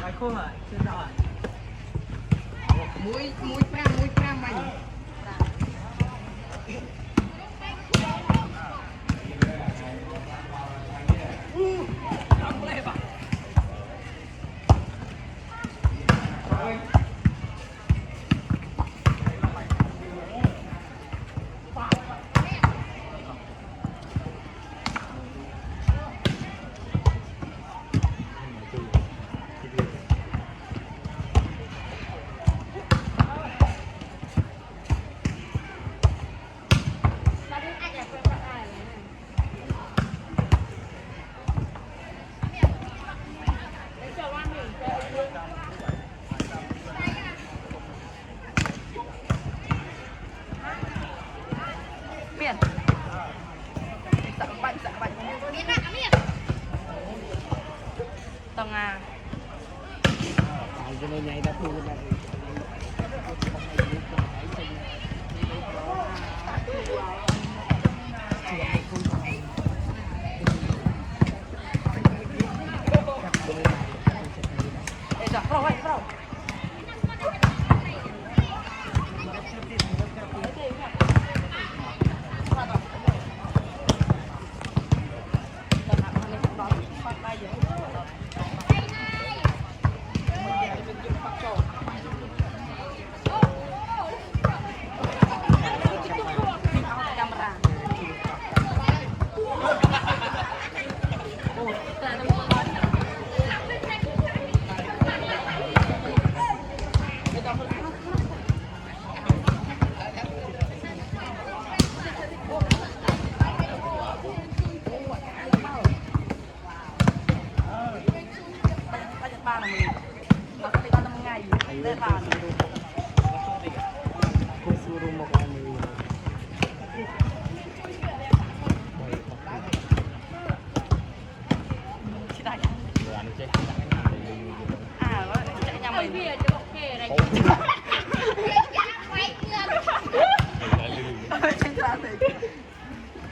Mày khôn rồi, chưa rõ rồi. Mũi pram mày. Tầng à. Cho nên nhảy đã thu ra.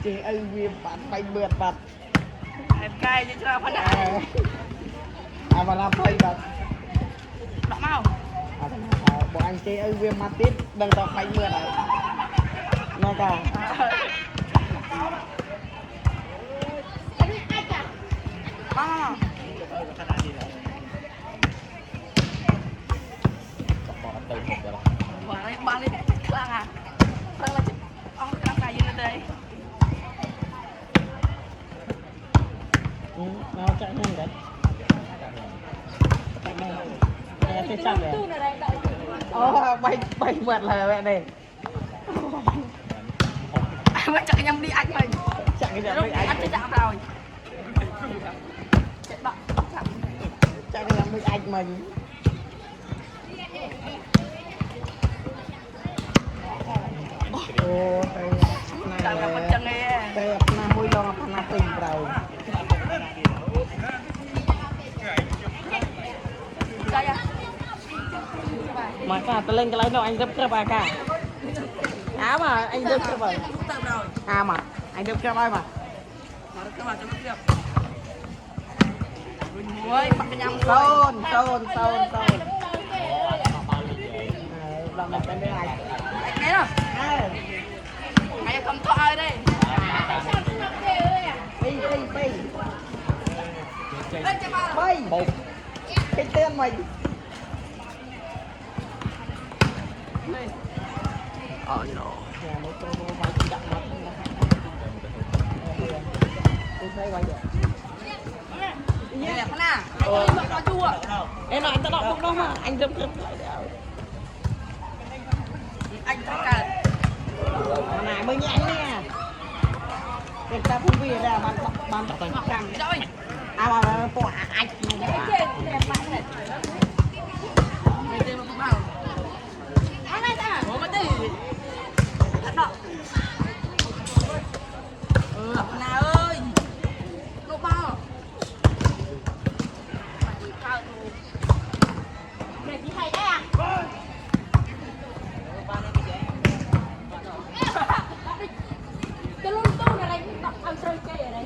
Chị ơi vì bạn phải mượt bật Em cay chứ cho phân ạ. mà làm phải bật Đỏ mau. bộ anh chị ơi vì mà tít đừng tao phải mượt nó cả Bạn đi lang à. Lang là chứ. Ông cái cay như thế. nó chạy nhanh đấy chạy chắc đấy bay mượt là mẹ này Mới chạy nhầm đi anh mình. chạy cái Lúc đi anh anh chạy chạm rồi. chạy cái đi anh mình ô Đang gặp bên chân nghe. đây là môi lo là tình rồi Đây à. mà cả tôi lên cái lấy đâu anh đập bà cả mà anh đập cho bà mà anh đập cho bà mà Ôi, bắt cái nhầm tôn làm một cái này anh nghe đâu mày cầm thoại đây bay cái tên mày oh no tôi thấy quay được như là nào anh đi có chua em nói anh ta đọc lúc đó mà anh đâm anh thằng cả này mới nhanh nè người ta không vì là bạn thằng rồi mà bỏ anh nào ơi cô bao để chị thầy đấy à cái lông tu này đánh ăn chơi cây ở đây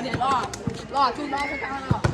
để lo lo chui lo cho cao nào